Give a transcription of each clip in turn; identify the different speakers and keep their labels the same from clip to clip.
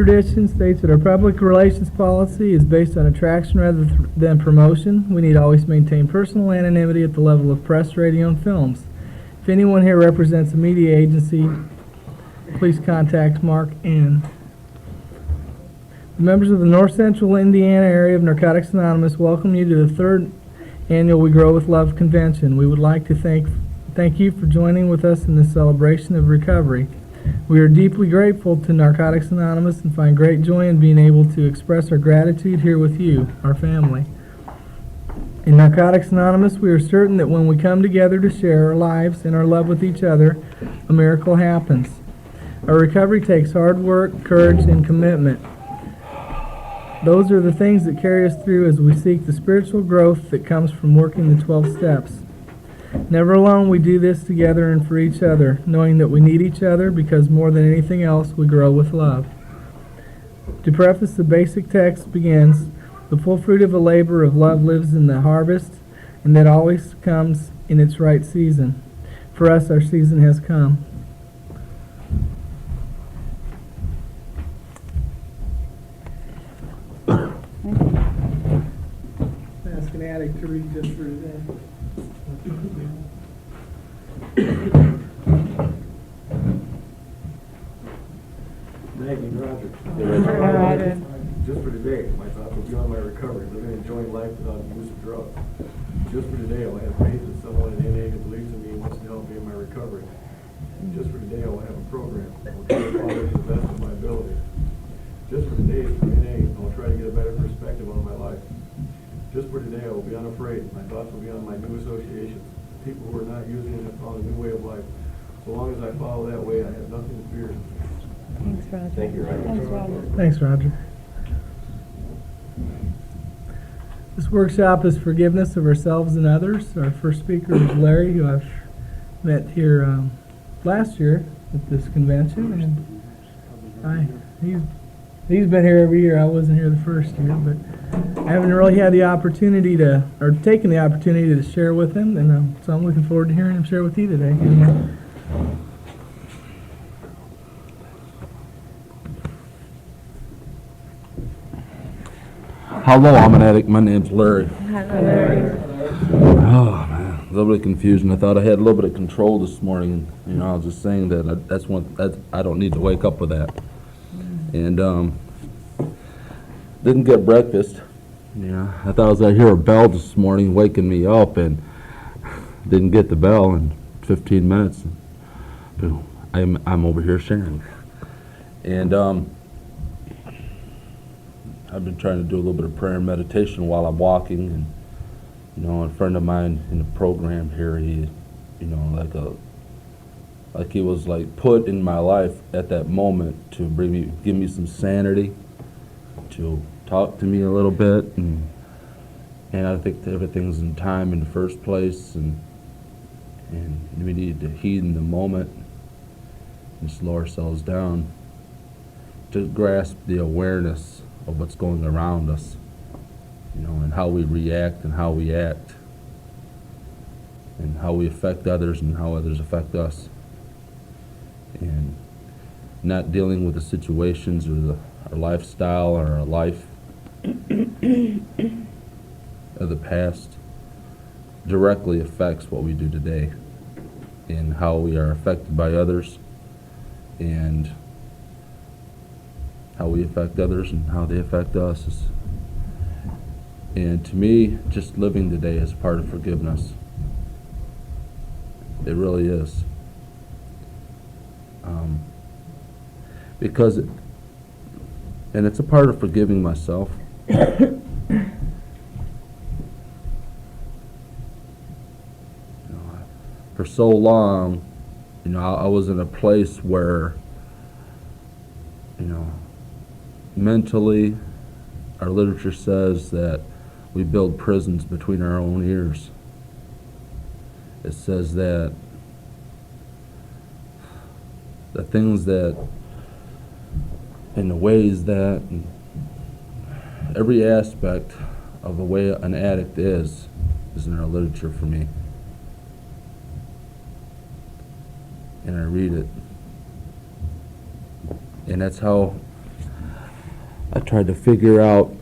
Speaker 1: tradition states that our public relations policy is based on attraction rather than promotion. We need to always maintain personal anonymity at the level of press, radio, and films. If anyone here represents a media agency, please contact Mark N. The members of the North Central Indiana area of Narcotics Anonymous welcome you to the third annual We Grow with Love convention. We would like to thank you for joining with us in this celebration of recovery. We are deeply grateful to Narcotics Anonymous and find great joy in being able to express our gratitude here with you, our family. In Narcotics Anonymous, we are certain that when we come together to share our lives and our love with each other, a miracle happens. Our recovery takes hard work, courage, and commitment. Those are the things that carry us through as we seek the spiritual growth that comes from working the 12 steps. Never alone, we do this together and for each other, knowing that we need each other because more than anything else, we grow with love. To preface, the basic text begins, "The full fruit of a labor of love lives in the harvest, and that always comes in its right season." For us, our season has come. Ask an addict to read just for today.
Speaker 2: Maggie and Roger.
Speaker 3: Roger.
Speaker 2: Just for today, my thoughts will be on my recovery, living and enjoying life without the use of drugs. Just for today, I will have faith that someone in NA who believes in me and wants to help me in my recovery. Just for today, I will have a program. I will try to follow it to the best of my ability. Just for today, for NA, I will try to get a better perspective on my life. Just for today, I will be unafraid. My thoughts will be on my new associations. People who are not using it have found a new way of life. So long as I follow that way, I have nothing to fear.
Speaker 3: Thanks, Roger.
Speaker 2: Thank you, Roger.
Speaker 3: Thanks, Roger.
Speaker 1: Thanks, Roger. This workshop is forgiveness of ourselves and others. Our first speaker is Larry, who I've met here last year at this convention, and he's been here every year. I wasn't here the first year, but I haven't really had the opportunity taken the opportunity to share with him, and so I'm looking forward to hearing him share with you today.
Speaker 4: Hello, I'm an addict. My name's Larry.
Speaker 3: Hi, Larry.
Speaker 4: Oh man, a little bit of confusion. I thought I had a little bit of control this morning. I was just saying that I don't need to wake up with that. And didn't get breakfast. I thought I was gonna hear a bell this morning waking me up, and didn't get the bell in 15 minutes. Boom, I'm over here sharing. And I've been trying to do a little bit of prayer and meditation while I'm walking, and a friend of mine in the program here, he, like he was like put in my life at that moment to give me some sanity, to talk to me a little bit, and I think that everything's in time in the first place, and we need to heed in the moment and slow ourselves down to grasp the awareness of what's going around us, and how we react and how we act, and how we affect others and how others affect us, and not dealing with the situations or our lifestyle or our life of the past directly affects what we do today and how we are affected by others, and how we affect others and how they affect us. And to me, just living today is part of forgiveness. It really is. Because it's a part of forgiving myself. For so long, I was in a place where, mentally, our literature says that we build prisons between our own ears. It says that the things that, in the ways that, every aspect of the way an addict is in our literature for me. And I read it. And that's how I tried to figure out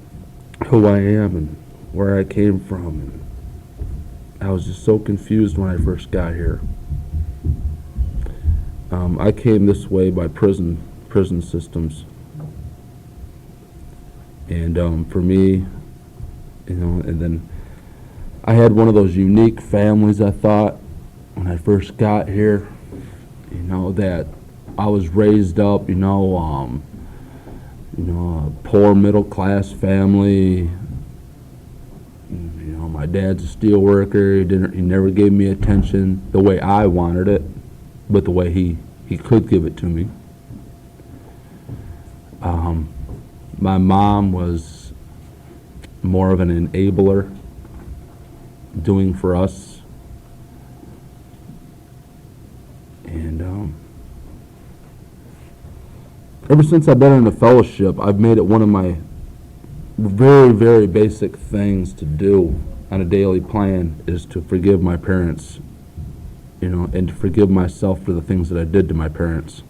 Speaker 4: who I am and where I came from. And I was just so confused when I first got here. I came this way by prison systems. And for me, and then I had one of those unique families, I thought, when I first got here, that I was raised up, a poor middle class family. My dad's a steel worker. He never gave me attention the way I wanted it, but the way he could give it to me. My mom was more of an enabler, doing for us. And ever since I've been in the fellowship, I've made it one of my very, very basic things to do on a daily plan is to forgive my parents, and to forgive myself for the things that I did to my parents.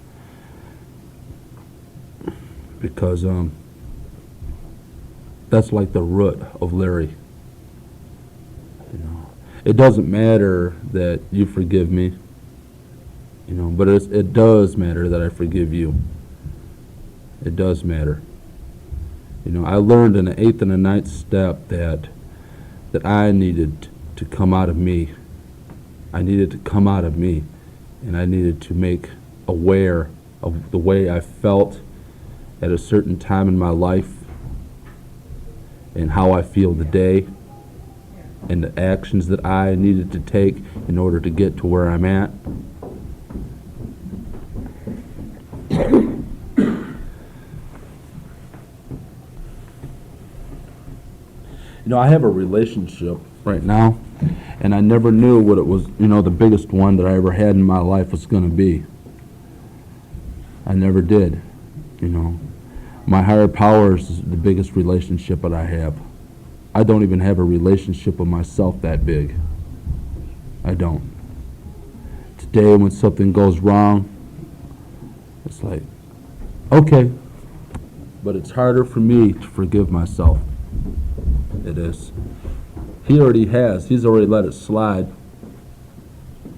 Speaker 4: Because that's like the root of Larry. It doesn't matter that you forgive me, but it does matter that I forgive you. It does matter. I learned in the 8th and the 9th step that I needed to come out of me. I needed to come out of me, and I needed to make aware of the way I felt at a certain time in my life and how I feel today and the actions that I needed to take in order to get to where I'm at. I have a relationship right now, and I never knew what it was, the biggest one that I ever had in my life was going to be. I never did, My higher power is the biggest relationship that I have. I don't even have a relationship with myself that big. I don't. Today when something goes wrong, it's like, okay. But it's harder for me to forgive myself. It is. He already has. He's already let it slide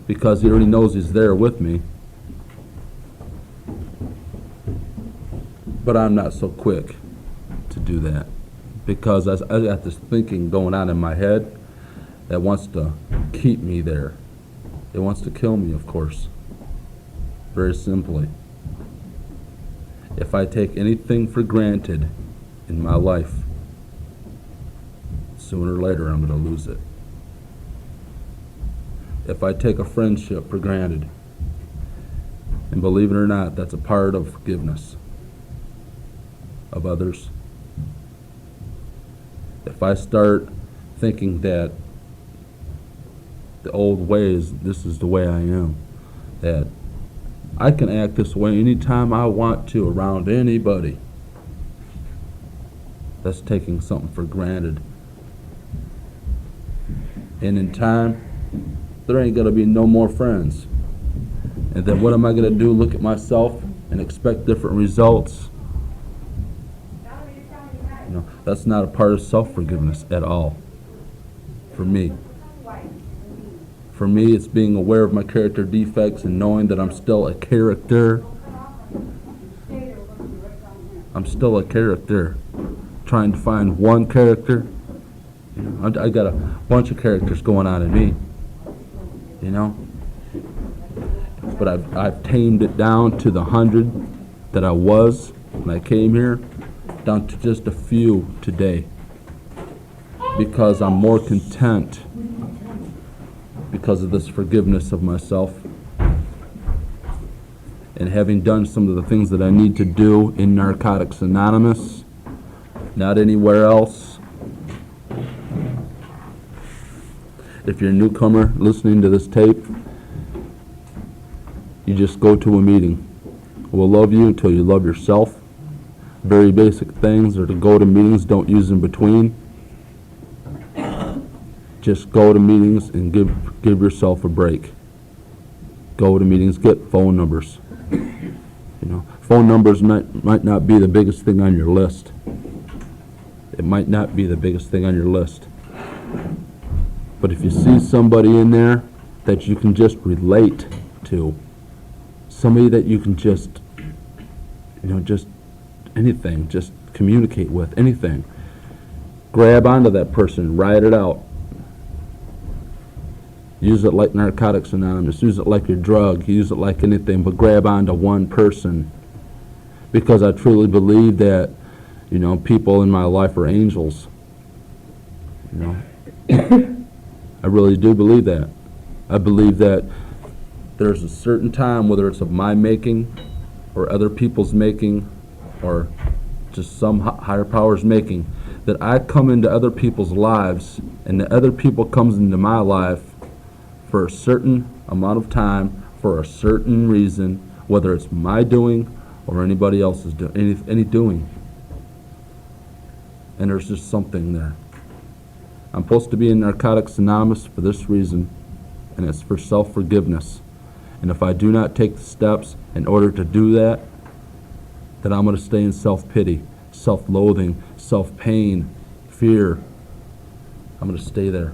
Speaker 4: because he already knows he's there with me. But I'm not so quick to do that because I got this thinking going on in my head that wants to keep me there. It wants to kill me, of course. Very simply. If I take anything for granted in my life, sooner or later I'm going to lose it. If I take a friendship for granted, and believe it or not, that's a part of forgiveness of others. If I start thinking that the old ways, this is the way I am, that I can act this way anytime I want to around anybody, that's taking something for granted. And in time, there ain't going to be no more friends. And then what am I going to do? Look at myself and expect different results? That's not a part of self-forgiveness at all. For me. For me, it's being aware of my character defects and knowing that I'm still a character. I'm still a character. Trying to find one character. I got a bunch of characters going on in me, but I've tamed it down to the 100 that I was when I came here, down to just a few today, because I'm more content because of this forgiveness of myself and having done some of the things that I need to do in Narcotics Anonymous, not anywhere else. If you're a newcomer listening to this tape, you just go to a meeting. We'll love you until you love yourself. Very basic things are to go to meetings, don't use in between. Just go to meetings and give yourself a break. Go to meetings, get phone numbers. You know, phone numbers might not be the biggest thing on your list. It might not be the biggest thing on your list. But if you see somebody in there that you can just relate to, somebody that you can just, just anything, just communicate with, anything, grab onto that person, ride it out. Use it like Narcotics Anonymous, use it like your drug, use it like anything, but grab onto one person. Because I truly believe that, people in my life are angels. I really do believe that. I believe that there's a certain time, whether it's of my making or other people's making or just some higher power's making, that I come into other people's lives and the other people comes into my life for a certain amount of time, for a certain reason, whether it's my doing or anybody else's any doing. And there's just something there. I'm supposed to be in Narcotics Anonymous for this reason, and it's for self-forgiveness. And if I do not take the steps in order to do that, then I'm going to stay in self-pity, self-loathing, self-pain, fear. I'm going to stay there.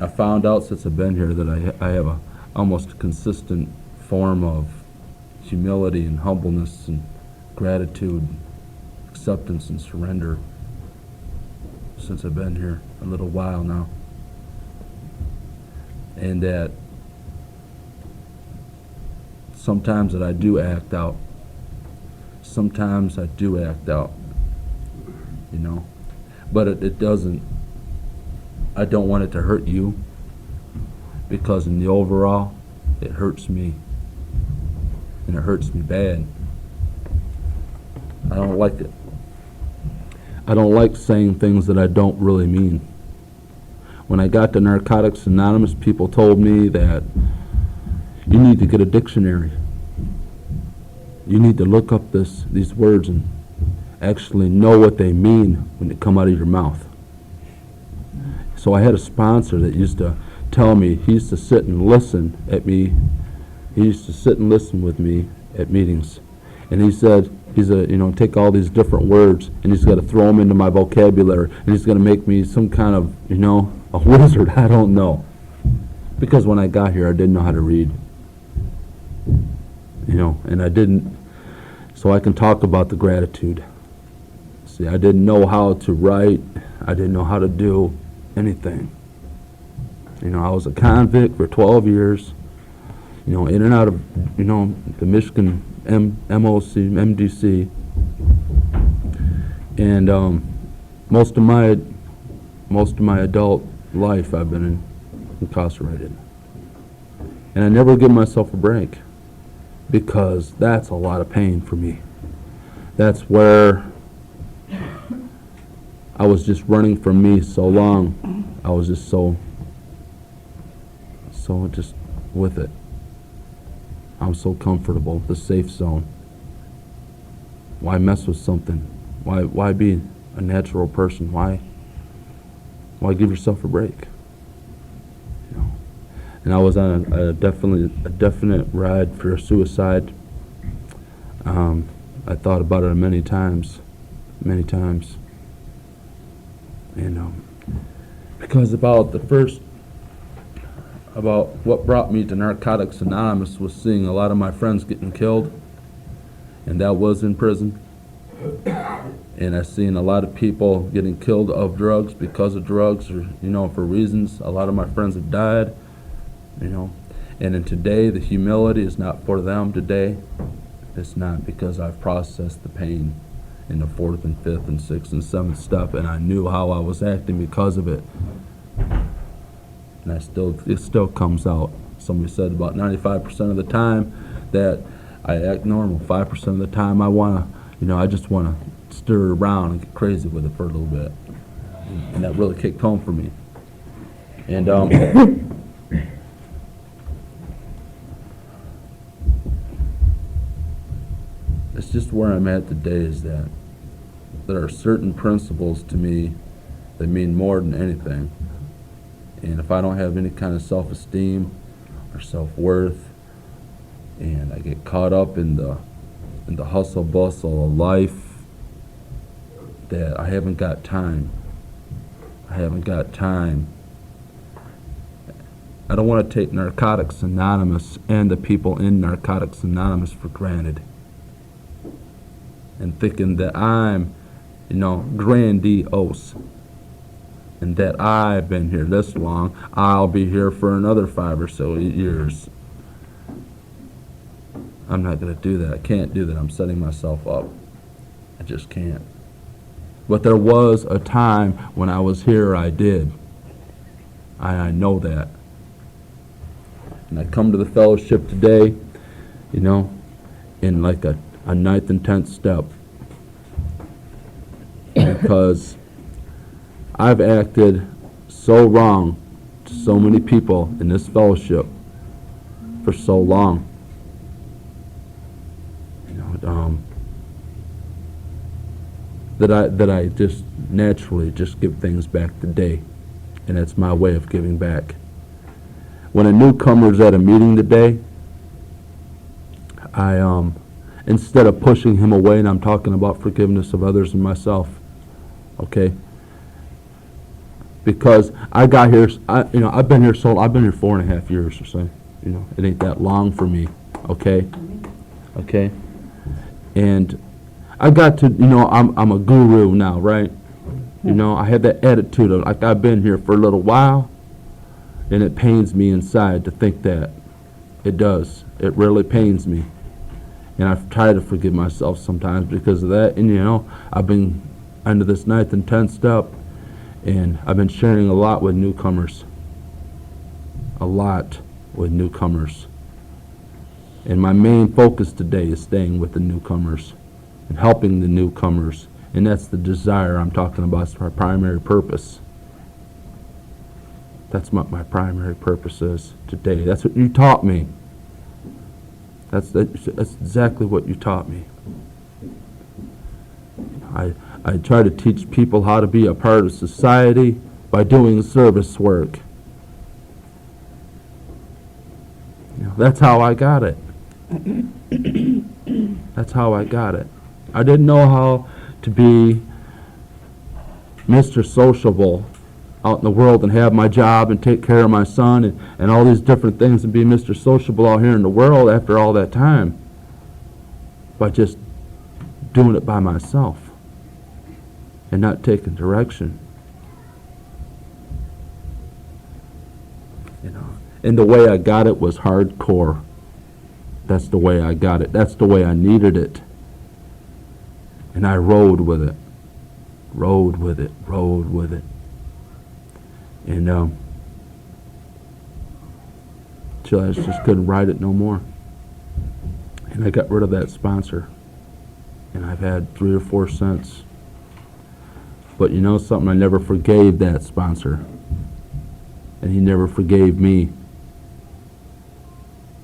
Speaker 4: I found out since I've been here that I have a almost consistent form of humility and humbleness and gratitude, acceptance and surrender since I've been here a little while now. And that sometimes that I do act out. Sometimes I do act out, but it doesn't, I don't want it to hurt you, because in the overall, it hurts me, and it hurts me bad. I don't like it. I don't like saying things that I don't really mean. When I got to Narcotics Anonymous, people told me that you need to get a dictionary. You need to look up these words and actually know what they mean when they come out of your mouth. So I had a sponsor that used to tell me, he used to sit and listen at me. He used to sit and listen with me at meetings. And he said, take all these different words and he's got to throw them into my vocabulary and he's going to make me some kind of, a wizard. I don't know. Because when I got here, I didn't know how to read. And I didn't. So I can talk about the gratitude. See, I didn't know how to write. I didn't know how to do anything. I was a convict for 12 years, in and out of, the Michigan MOC, MDC. And most of my adult life I've been incarcerated. And I never give myself a break, because that's a lot of pain for me. That's where I was just running from me so long. I was just so just with it. I'm so comfortable, the safe zone. Why mess with something? Why be a natural person? Why give yourself a break? And I was on a definite ride for suicide. I thought about it many times. And because about what brought me to Narcotics Anonymous was seeing a lot of my friends getting killed, and that was in prison. And I seen a lot of people getting killed of drugs, because of drugs, or for reasons. A lot of my friends have died. And in today, the humility is not for them today. It's not, because I've processed the pain in the 4th and 5th and 6th and 7th step, and I knew how I was acting because of it. And it still comes out. Somebody said about 95% of the time that I act normal. 5% of the time I just want to stir around and get crazy with it for a little bit. And that really kicked home for me. And it's just where I'm at today, is that there are certain principles to me that mean more than anything. And if I don't have any kind of self-esteem or self-worth and I get caught up in the hustle bustle of life that I haven't got time. I don't want to take Narcotics Anonymous and the people in Narcotics Anonymous for granted. And thinking that I'm, grandiose. And that I've been here this long, I'll be here for another 5 or so years. I'm not going to do that. I can't do that. I'm setting myself up. I just can't. But there was a time when I was here, I did. I know that. And I come to the fellowship today, in like a 9th and 10th step. Because I've acted so wrong to so many people in this fellowship for so long. That I just naturally just give things back today. And that's my way of giving back. When a newcomer's at a meeting today, I instead of pushing him away, and I'm talking about forgiveness of others and myself, okay? Because I got here, I've been here 4.5 years or so. It ain't that long for me, okay? Okay? And I got to, I'm a guru now, right? I had that attitude of like I've been here for a little while, and it pains me inside to think that. It does. It really pains me. And I've tried to forgive myself sometimes because of that. And I've been under this 9th and 10th step, and I've been sharing a lot with newcomers. A lot with newcomers. And my main focus today is staying with the newcomers and helping the newcomers. And that's the desire I'm talking about. It's my primary purpose. That's what my primary purpose is today. That's what you taught me. That's exactly what you taught me. I try to teach people how to be a part of society by doing service work. That's how I got it. That's how I got it. I didn't know how to be Mr. Sociable out in the world and have my job and take care of my son and all these different things and be Mr. Sociable out here in the world after all that time by just doing it by myself and not taking direction. And the way I got it was hardcore. That's the way I got it. That's the way I needed it. And I rode with it. Rode with it. And till I just couldn't ride it no more. And I got rid of that sponsor. And I've had 3 or 4 cents. But you know something? I never forgave that sponsor. And he never forgave me.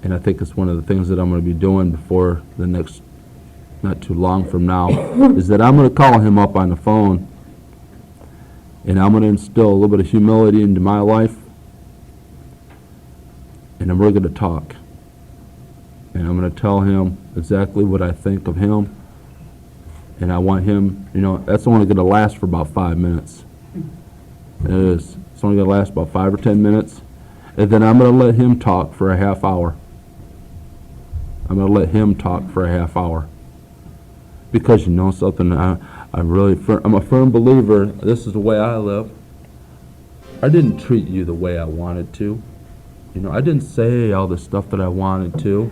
Speaker 4: And I think it's one of the things that I'm going to be doing before the next, not too long from now, is that I'm going to call him up on the phone, and I'm going to instill a little bit of humility into my life, and then we're going to talk. And I'm going to tell him exactly what I think of him, and I want him, that's only going to last for about 5 minutes. It is. It's only going to last about 5 or 10 minutes, and then I'm going to let him talk for a half hour. I'm going to let him talk for a half hour. Because you know something, I'm a firm believer, this is the way I live. I didn't treat you the way I wanted to. I didn't say all the stuff that I wanted to.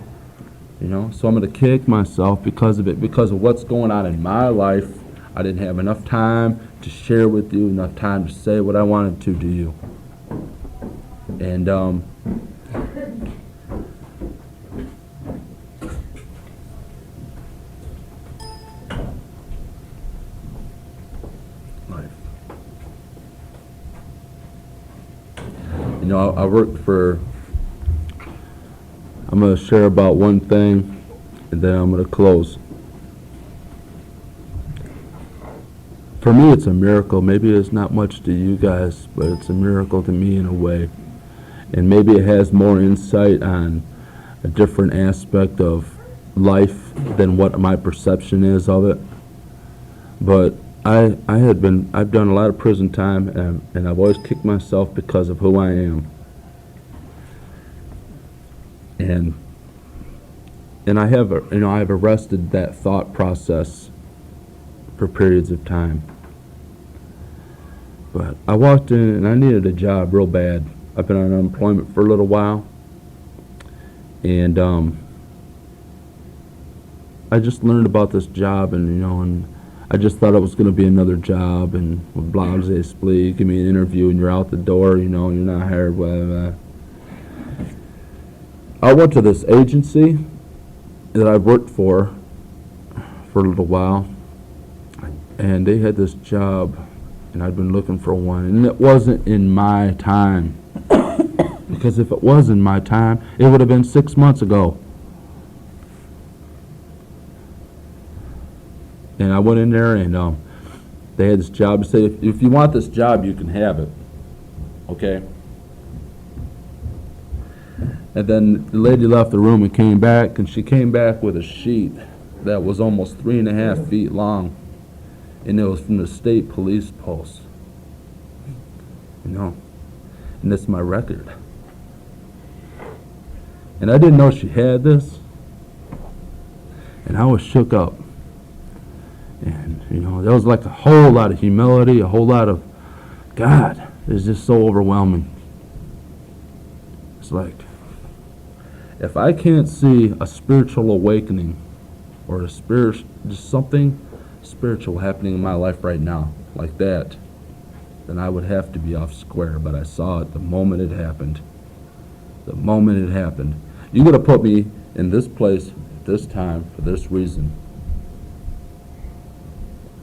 Speaker 4: So I'm going to kick myself because of it, because of what's going on in my life. I didn't have enough time to share with you, enough time to say what I wanted to you. And I worked for, I'm going to share about one thing, and then I'm going to close. For me, it's a miracle. Maybe it's not much to you guys, but it's a miracle to me in a way. And maybe it has more insight on, a different aspect of life than what my perception is of it. But I've done a lot of prison time, and I've always kicked myself because of who I am. And I've arrested that thought process for periods of time. But I walked in and I needed a job real bad. I've been on unemployment for a little while, and I just learned about this job, and I just thought it was going to be another job, and blah, blah, blah, you give me an interview and you're out the door, you're not hired, blah, blah. I went to this agency that I've worked for a little while, and they had this job, and I'd been looking for one, and it wasn't in my time. Because if it was in my time, it would have been 6 months ago. And I went in there, and they had this job. They said, if you want this job, you can have it. Okay? And then the lady left the room and came back, and she came back with a sheet that was almost 3.5 feet long. And it was from the state police post. And it's my record. And I didn't know she had this. And I was shook up. And, there was like a whole lot of humility, a whole lot of, God, it's just so overwhelming. It's like, if I can't see a spiritual awakening or just something spiritual happening in my life right now, like that, then I would have to be off square. But I saw it the moment it happened. The moment it happened. You're going to put me in this place at this time for this reason.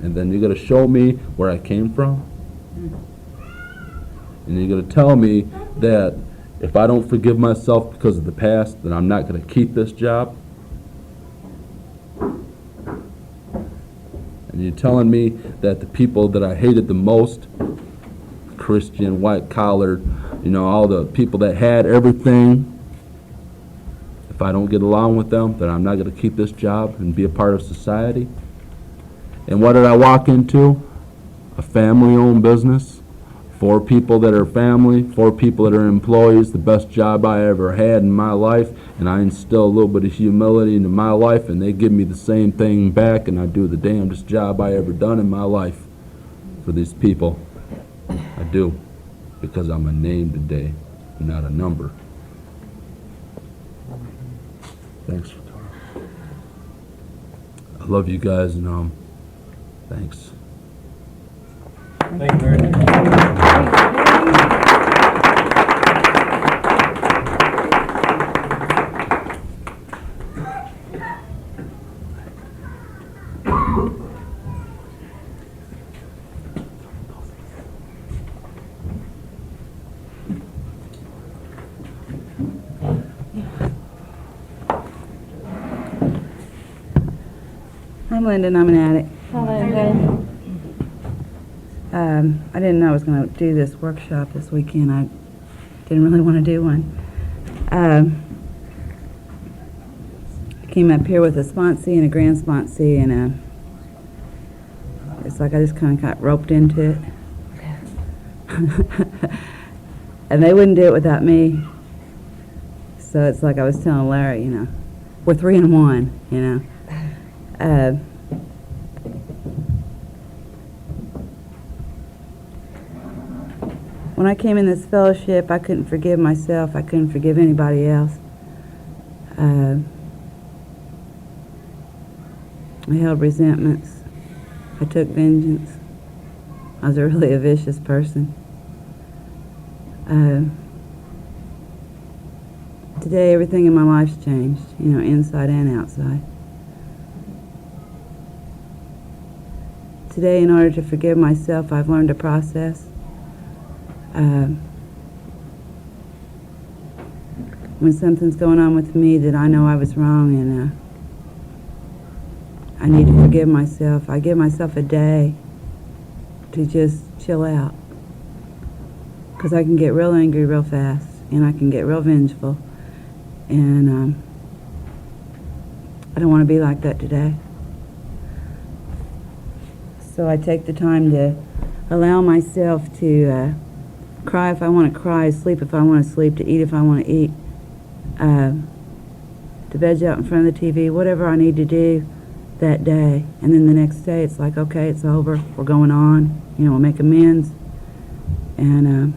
Speaker 4: And then you're going to show me where I came from. And you're going to tell me that if I don't forgive myself because of the past, then I'm not going to keep this job. And you're telling me that the people that I hated the most, Christian, white-collared, all the people that had everything, if I don't get along with them, then I'm not going to keep this job and be a part of society. And what did I walk into? A family-owned business. 4 people that are family, 4 people that are employees, the best job I ever had in my life, and I instill a little bit of humility into my life, and they give me the same thing back, and I do the damnedest job I ever done in my life for these people. I do, because I'm a name today, not a number. Thanks for coming. I love you guys, and thanks.
Speaker 2: Thank you very much.
Speaker 5: I'm Linda, and I'm an addict. I didn't know I was going to do this workshop this weekend. I didn't really want to do one. I came up here with a sponsee and a grand sponsee, and it's like I just kind of got roped into it. And they wouldn't do it without me. So it's like I was telling Larry, we're 3 in 1, When I came in this fellowship, I couldn't forgive myself. I couldn't forgive anybody else. I held resentments. I took vengeance. I was really a vicious person. Today, everything in my life's changed, inside and outside. Today, in order to forgive myself, I've learned a process. When something's going on with me that I know I was wrong and I need to forgive myself, I give myself a day to just chill out. Because I can get real angry real fast, and I can get real vengeful. And I don't want to be like that today. So I take the time to allow myself to cry if I want to cry, sleep if I want to sleep, to eat if I want to eat, to veg out in front of the TV, whatever I need to do that day. And then the next day it's like, okay, it's over, we're going on, we'll make amends and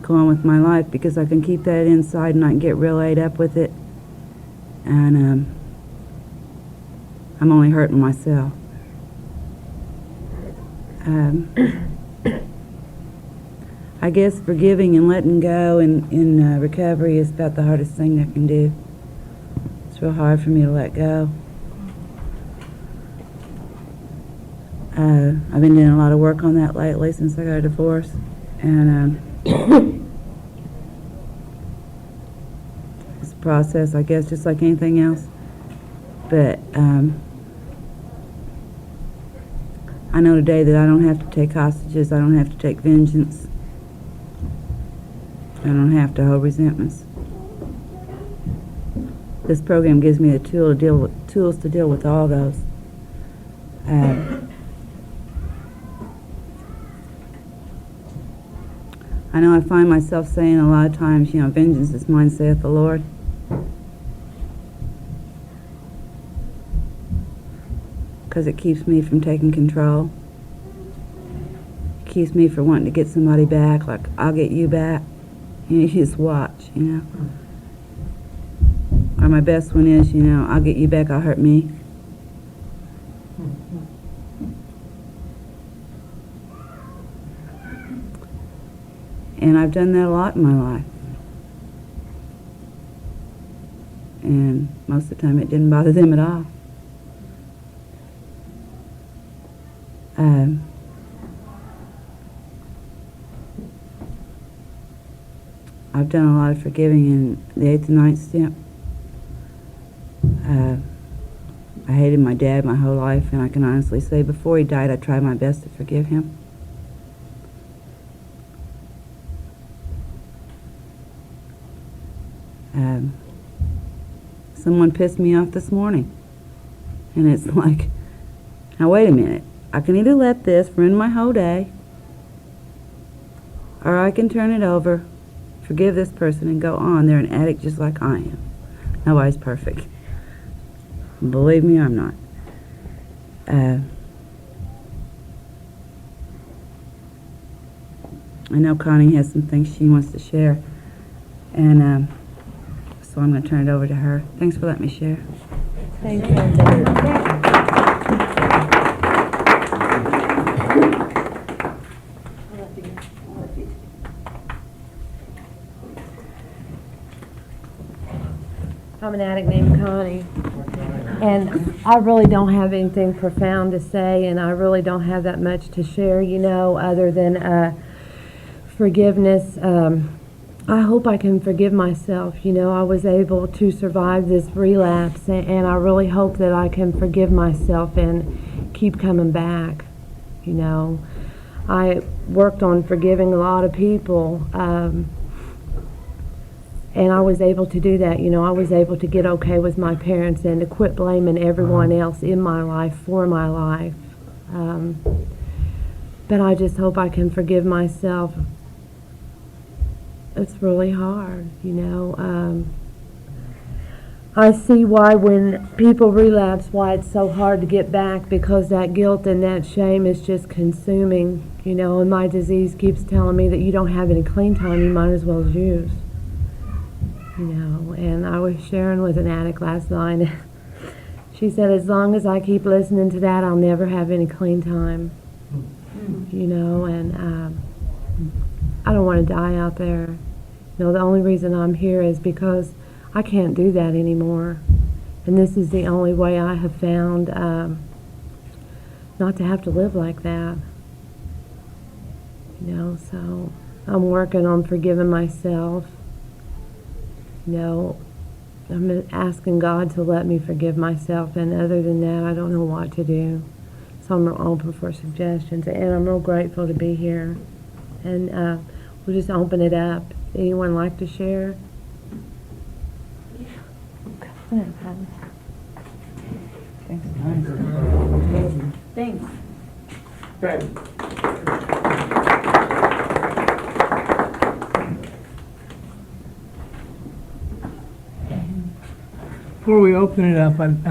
Speaker 5: go on with my life, because I can keep that inside and I can get real ate up with it, and I'm only hurting myself. I guess forgiving and letting go in recovery is about the hardest thing I can do. It's real hard for me to let go. I've been doing a lot of work on that lately since I got a divorce, and it's a process, I guess, just like anything else. But I know today that I don't have to take hostages, I don't have to take vengeance, I don't have to hold resentments. This program gives me the tools to deal with all those. I know I find myself saying a lot of times, vengeance is mine, saith the Lord. Because it keeps me from taking control. It keeps me from wanting to get somebody back, like, I'll get you back. You just watch, Or my best one is, I'll get you back, I'll hurt me. And I've done that a lot in my life. And most of the time it didn't bother them at all. I've done a lot of forgiving in the 8th and 9th step. I hated my dad my whole life, and I can honestly say before he died I tried my best to forgive him. Someone pissed me off this morning, and it's like, now wait a minute, I can either let this ruin my whole day, or I can turn it over, forgive this person, and go on. They're an addict just like I am. Nobody's perfect. Believe me, I'm not. I know Connie has some things she wants to share, and so I'm going to turn it over to her. Thanks for letting me share.
Speaker 3: Thank you. I'm an addict named Connie, and I really don't have anything profound to say, and I really don't have that much to share, other than forgiveness. I hope I can forgive myself. I was able to survive this relapse, and I really hope that I can forgive myself and keep coming back. I worked on forgiving a lot of people, and I was able to do that. I was able to get okay with my parents and to quit blaming everyone else in my life for my life. But I just hope I can forgive myself. It's really hard, I see why when people relapse, why it's so hard to get back, because that guilt and that shame is just consuming, and my disease keeps telling me that you don't have any clean time, you might as well use. And I was sharing with an addict last night. She said, as long as I keep listening to that, I'll never have any clean time. And I don't want to die out there. The only reason I'm here is because I can't do that anymore. And this is the only way I have found not to have to live like that. So I'm working on forgiving myself. I'm asking God to let me forgive myself, and other than that, I don't know what to do. So I'm open for suggestions, and I'm real grateful to be here. And we'll just open it up. Anyone like to share? Thanks.
Speaker 1: Before we open it up, I'd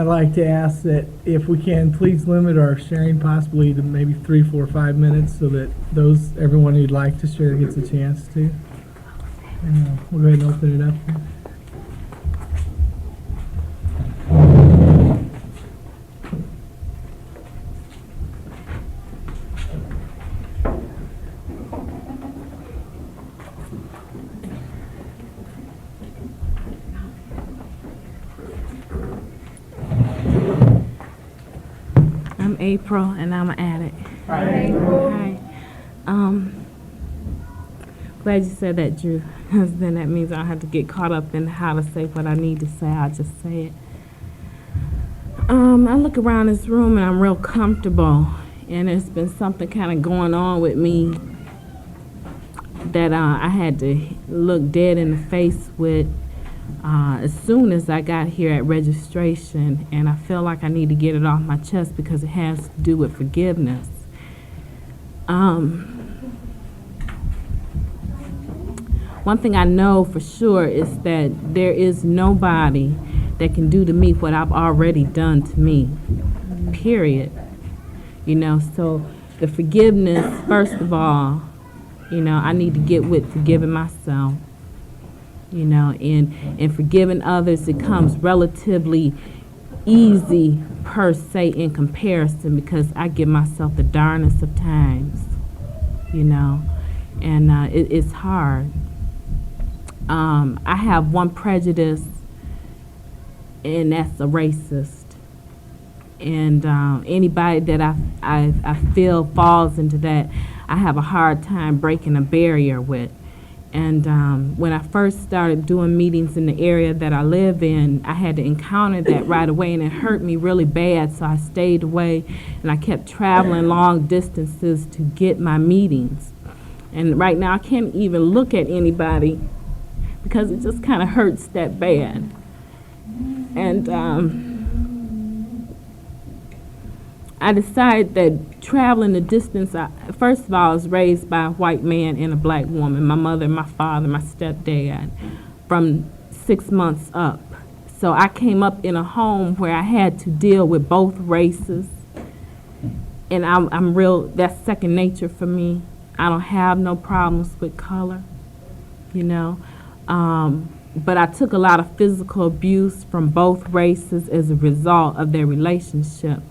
Speaker 1: like to ask that if we can, please limit our sharing possibly to maybe 3, 4, 5 minutes so that everyone who'd like to share gets a chance to. And we'll go ahead and open it up.
Speaker 6: I'm April, and I'm an addict. Hi. Glad you said that, Drew, because then that means I don't have to get caught up in how to say what I need to say. I'll just say it. I look around this room, and I'm real comfortable, and there's been something kind of going on with me that I had to look dead in the face with as soon as I got here at registration, and I feel like I need to get it off my chest because it has to do with forgiveness. One thing I know for sure is that there is nobody that can do to me what I've already done to me, period. You know, so the forgiveness, first of all, you know, I need to get with forgiving myself. You know, and forgiving others, it comes relatively easy per se in comparison because I give myself the darnest of times, you know, and it's hard. I have one prejudice, and that's a racist. And anybody that I feel falls into that, I have a hard time breaking a barrier with. And when I first started doing meetings in the area that I live in, I had to encounter that right away, and it hurt me really bad, so I stayed away, and I kept traveling long distances to get my meetings. And right now I can't even look at anybody because it just kind of hurts that bad. And I decided that traveling the distance, first of all, I was raised by a white man and a black woman, my mother, my father, my stepdad, from 6 months up. So I came up in a home where I had to deal with both races. And I'm real, that's second nature for me. I don't have no problems with color, you know. But I took a lot of physical abuse from both races as a result of their relationship.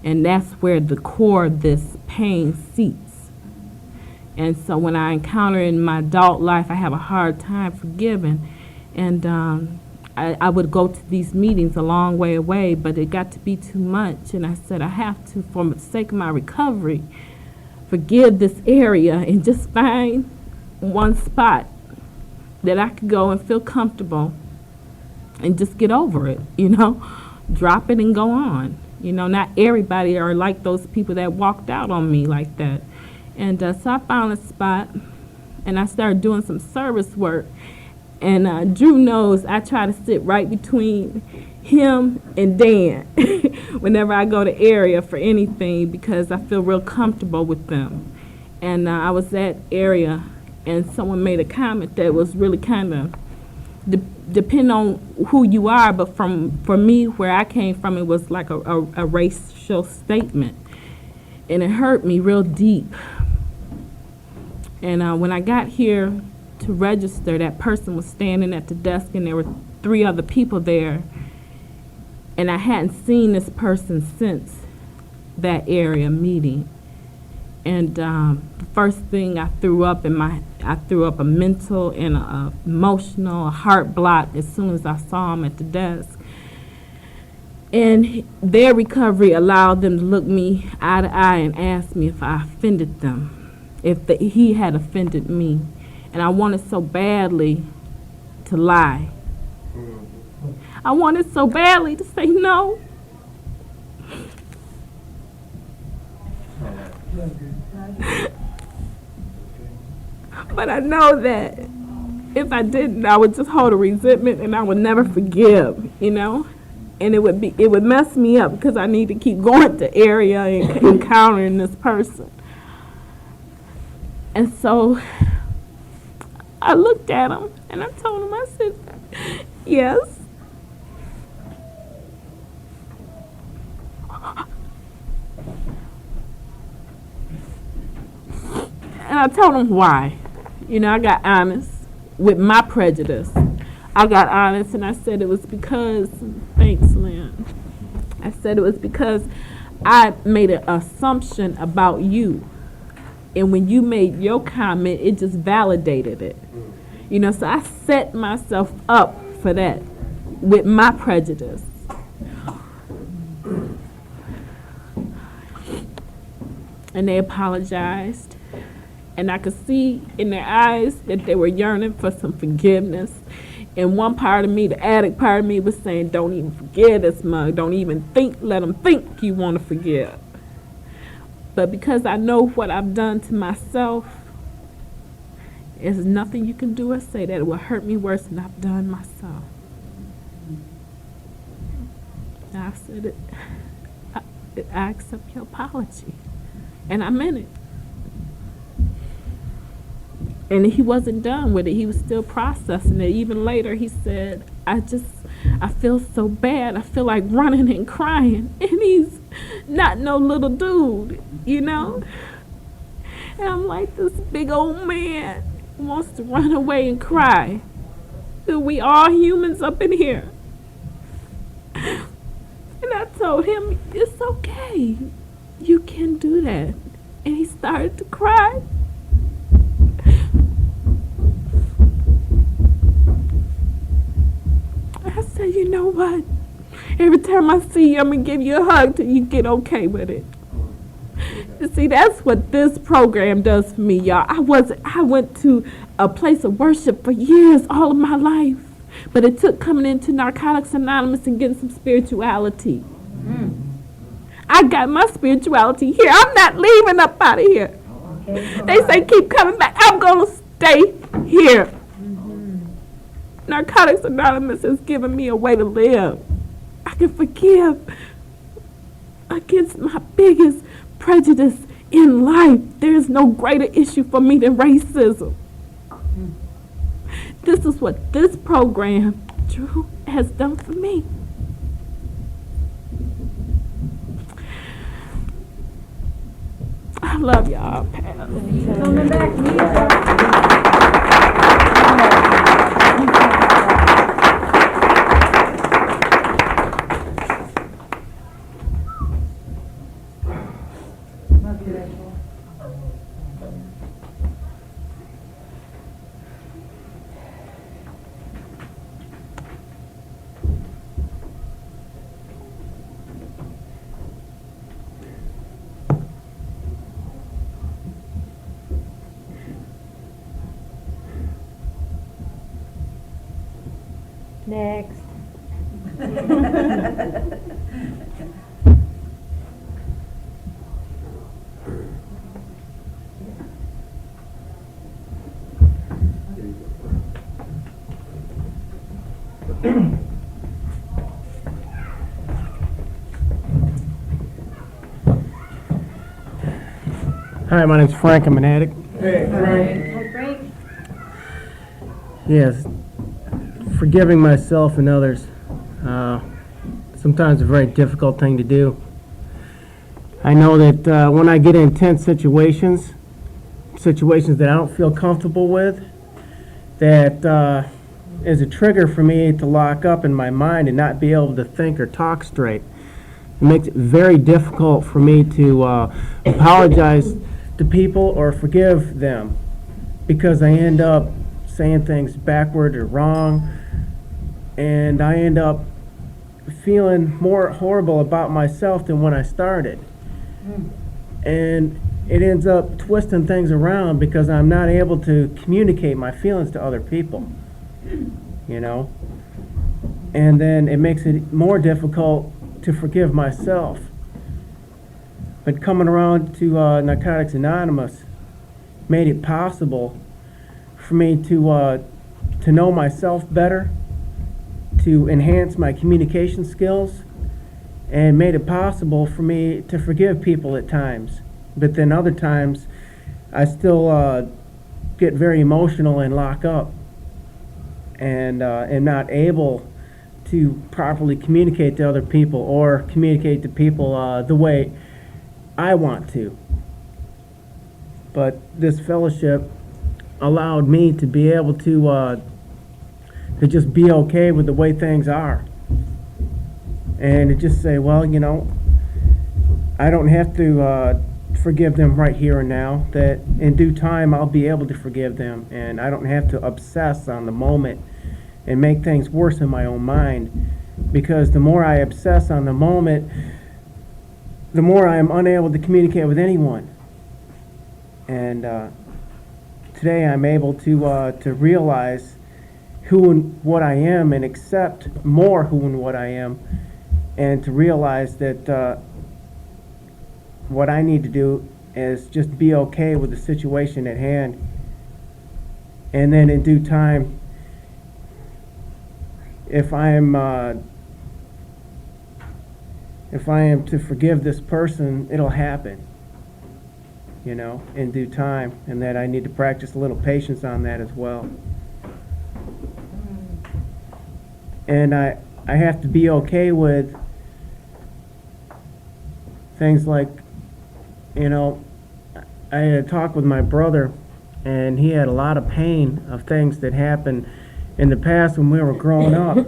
Speaker 6: And that's where the core of this pain seats. And so when I encounter in my adult life, I have a hard time forgiving. And I would go to these meetings a long way away, but it got to be too much. And I said, I have to, for the sake of my recovery, forgive this area and just find one spot that I could go and feel comfortable and just get over it, you know, drop it and go on. You know, not everybody are like those people that walked out on me like that. And so I found a spot, and I started doing some service work. And Drew knows I try to sit right between him and Dan whenever I go to area for anything because I feel real comfortable with them. And I was at area, and someone made a comment that was really kind of depend on who you are, but for me, where I came from, it was like a racial statement, and it hurt me real deep. And when I got here to register, that person was standing at the desk, and there were 3 other people there, and I hadn't seen this person since that area meeting. And the first thing I threw up a mental and a emotional, a heart block as soon as I saw him at the desk. And their recovery allowed them to look me eye to eye and ask me if I offended them, if he had offended me. And I wanted so badly to lie. I wanted so badly to say no. But I know that if I didn't, I would just hold a resentment and I would never forgive, you know? And it would mess me up because I need to keep going to area and encountering this person. And so I looked at him and I told him, I said, yes. And I told him why. You know, I got honest with my prejudice. I got honest and I said it was because, thanks, Lynn. I said it was because I made an assumption about you. And when you made your comment, it just validated it. You know, so I set myself up for that with my prejudice. And they apologized. And I could see in their eyes that they were yearning for some forgiveness. And one part of me, the addict part of me, was saying, don't even forgive this mug. Don't even think, let them think you want to forgive. But because I know what I've done to myself, there's nothing you can do or say that will hurt me worse than I've done myself. And I said it. I accept your apology. And I meant it. And he wasn't done with it. He was still processing it. Even later, he said, I feel so bad. I feel like running and crying. And he's not no little dude, you know? And I'm like, this big old man wants to run away and cry. We all humans up in here. And I told him, it's okay. You can do that. And he started to cry. I said, you know what? Every time I see you, I'm going to give you a hug till you get okay with it. You see, that's what this program does for me, y'all. I went to a place of worship for years, all of my life. But it took coming into Narcotics Anonymous and getting some spirituality. I got my spirituality here. I'm not leaving up out of here. They say keep coming back. I'm going to stay here. Narcotics Anonymous has given me a way to live. I can forgive against my biggest prejudice in life. There is no greater issue for me than racism. This is what this program, Drew, has done for me. I love y'all, pal.
Speaker 3: Coming back here. Next.
Speaker 7: Hi, my name's Frank. I'm an addict.
Speaker 2: Hey, Frank.
Speaker 3: Frank.
Speaker 7: Yes, forgiving myself and others, sometimes a very difficult thing to do. I know that when I get in intense situations that I don't feel comfortable with, that is a trigger for me to lock up in my mind and not be able to think or talk straight. It makes it very difficult for me to apologize to people or forgive them because I end up saying things backward or wrong, and I end up feeling more horrible about myself than when I started. And it ends up twisting things around because I'm not able to communicate my feelings to other people, you know? And then it makes it more difficult to forgive myself. But coming around to Narcotics Anonymous made it possible for me to to know myself better, to enhance my communication skills, and made it possible for me to forgive people at times. But then other times, I still get very emotional and lock up, and am not able to properly communicate to other people or communicate to people the way I want to. But this fellowship allowed me to be able to just be okay with the way things are. And to just say, well, you know, I don't have to forgive them right here and now, that in due time I'll be able to forgive them, and I don't have to obsess on the moment and make things worse in my own mind, because the more I obsess on the moment, the more I am unable to communicate with anyone. And today I'm able to realize who and what I am and accept more who and what I am, and to realize that what I need to do is just be okay with the situation at hand, and then in due time, if I am to forgive this person, it'll happen, you know, in due time, and that I need to practice a little patience on that as well. And I have to be okay with things like, you know, I had a talk with my brother, and he had a lot of pain of things that happened in the past when we were growing up.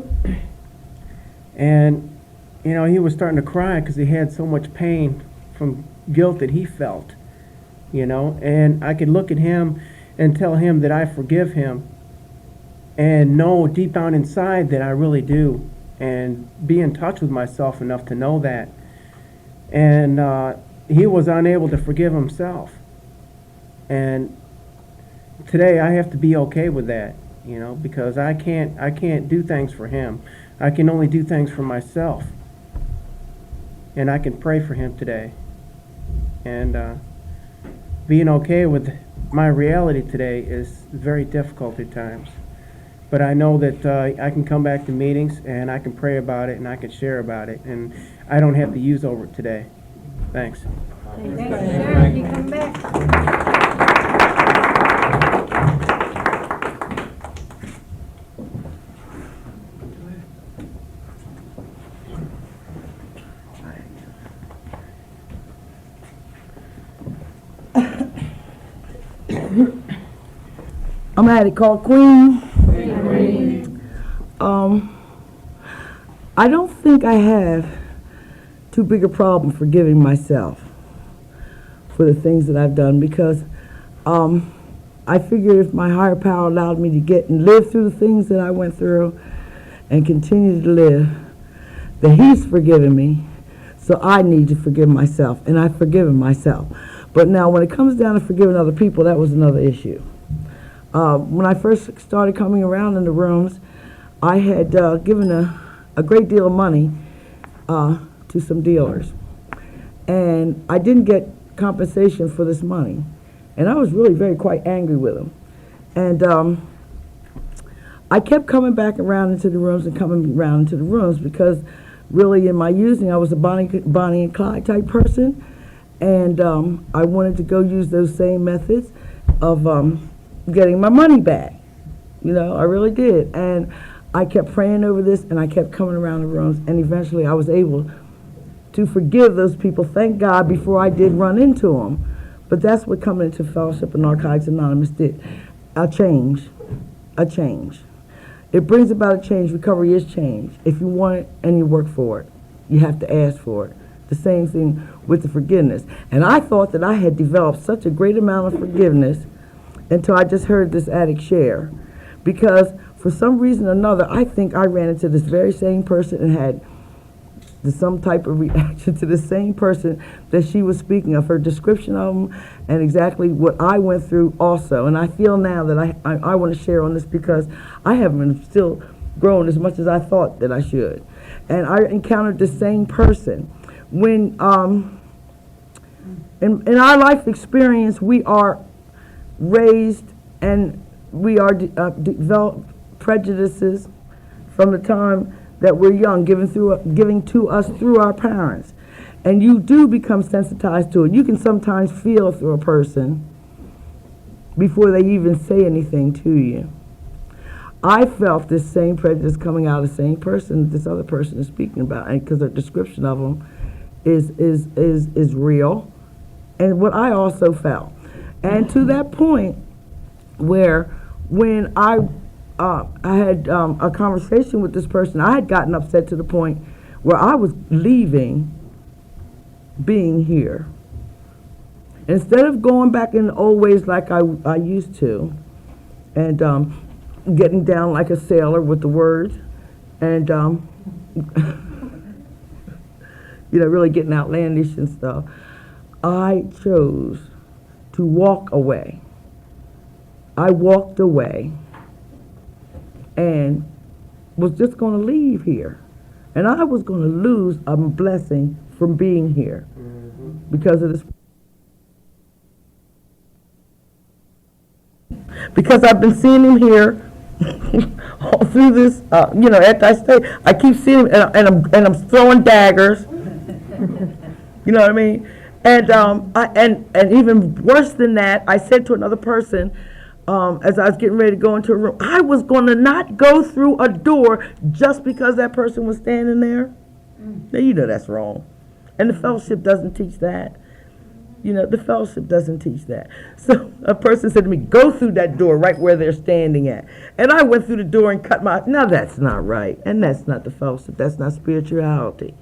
Speaker 7: And, you know, he was starting to cry because he had so much pain from guilt that he felt, you know. And I could look at him and tell him that I forgive him, and know deep down inside that I really do, and be in touch with myself enough to know that. And he was unable to forgive himself. And today I have to be okay with that, you know, because I can't do things for him. I can only do things for myself. And I can pray for him today. And being okay with my reality today is very difficult at times. But I know that I can come back to meetings, and I can pray about it, and I can share about it, and I don't have to use over it today. Thanks.
Speaker 3: Thanks, Sheriff. You come back.
Speaker 8: I'm at it called Queen. I don't think I have too big a problem forgiving myself for the things that I've done, because I figured if my higher power allowed me to get and live through the things that I went through and continue to live, that He's forgiven me, so I need to forgive myself, and I've forgiven myself. But now when it comes down to forgiving other people, that was another issue. When I first started coming around in the rooms, I had given a great deal of money to some dealers. And I didn't get compensation for this money. And I was really quite angry with them. And I kept coming back around into the rooms and coming around into the rooms, because really in my using, I was a Bonnie and Clyde type person. And I wanted to go use those same methods of getting my money back. You know, I really did. And I kept praying over this, and I kept coming around the rooms, and eventually I was able to forgive those people, thank God, before I did run into them. But that's what coming into Fellowship of Narcotics Anonymous did. A change. It brings about a change. Recovery is change. If you want it and you work for it, you have to ask for it. The same thing with the forgiveness. And I thought that I had developed such a great amount of forgiveness until I just heard this addict share. Because for some reason or another, I think I ran into this very same person and had some type of reaction to the same person that she was speaking of, her description of them, and exactly what I went through also. And I feel now that I want to share on this, because I haven't still grown as much as I thought that I should. And I encountered the same person. When in our life experience, we are raised and we are developed prejudices from the time that we're young, giving to us through our parents. And you do become sensitized to it. You can sometimes feel through a person before they even say anything to you. I felt this same prejudice coming out of the same person this other person is speaking about, and because the description of them is real, and what I also felt. And to that point where when I had a conversation with this person, I had gotten upset to the point where I was leaving being here. Instead of going back in the old ways like I used to, and getting down like a sailor with the words, and really getting outlandish and stuff, I chose to walk away. I walked away and was just going to leave here. And I was going to lose a blessing from being here because of this. Because I've been seeing him here all through this, after I stay, I keep seeing him, and I'm throwing daggers. You know what I mean? And and even worse than that, I said to another person, as I was getting ready to go into a room, I was going to not go through a door just because that person was standing there. Now, you know that's wrong. And the fellowship doesn't teach that. The fellowship doesn't teach that. So a person said to me, go through that door right where they're standing at. And I went through the door and cut now that's not right. And that's not the fellowship. That's not spirituality.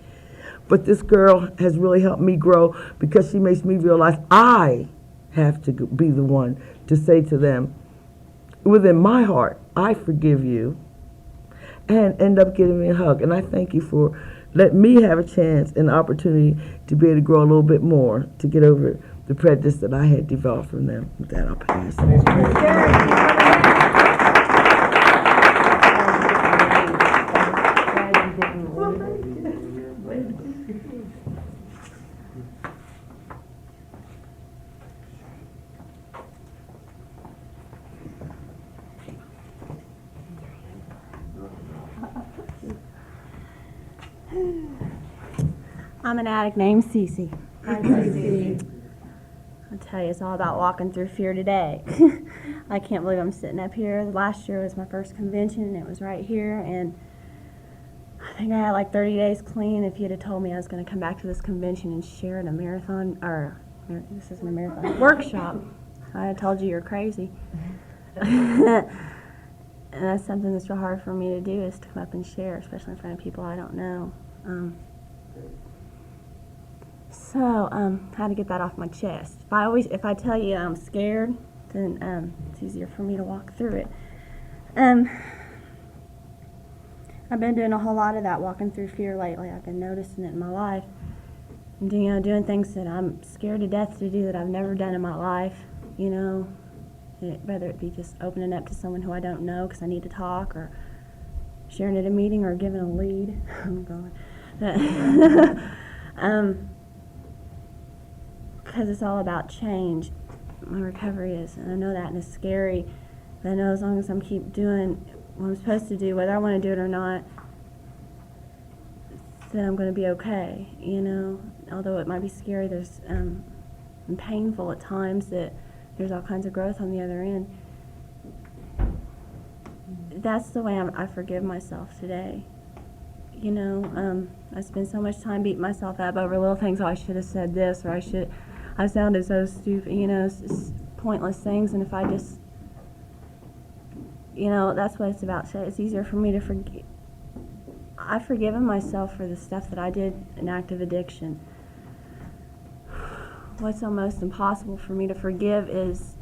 Speaker 8: But this girl has really helped me grow because she makes me realize I have to be the one to say to them, within my heart, I forgive you, and end up giving me a hug. And I thank you for letting me have a chance and opportunity to be able to grow a little bit more, to get over the prejudice that I had developed from them. With that, I'll pass.
Speaker 9: I'm an addict named Cece. Hi, Cece. I'll tell you, it's all about walking through fear today. I can't believe I'm sitting up here. Last year was my first convention, and it was right here, and I think I had like 30 days clean. If you'd have told me I was going to come back to this convention and share in a marathon, this isn't a marathon, workshop, I'd have told you you're crazy. And that's something that's real hard for me to do, is to come up and share, especially in front of people I don't know. So, how to get that off my chest. If I tell you I'm scared, then it's easier for me to walk through it. I've been doing a whole lot of that, walking through fear lately. I've been noticing it in my life. And, doing things that I'm scared to death to do that I've never done in my life, whether it be just opening up to someone who I don't know because I need to talk, or sharing at a meeting, or giving a lead. Oh, God. Because it's all about change. My recovery is, and I know that, and it's scary. But I know as long as I keep doing what I'm supposed to do, whether I want to do it or not, then I'm going to be okay. Although it might be scary, there's and painful at times, that there's all kinds of growth on the other end. That's the way I forgive myself today. I spend so much time beating myself up over little things. Oh, I should have said this, or I sounded so stupid, pointless things. And if I just, that's what it's about. It's easier for me to forgive. I've forgiven myself for the stuff that I did in active addiction. What's almost impossible for me to forgive is,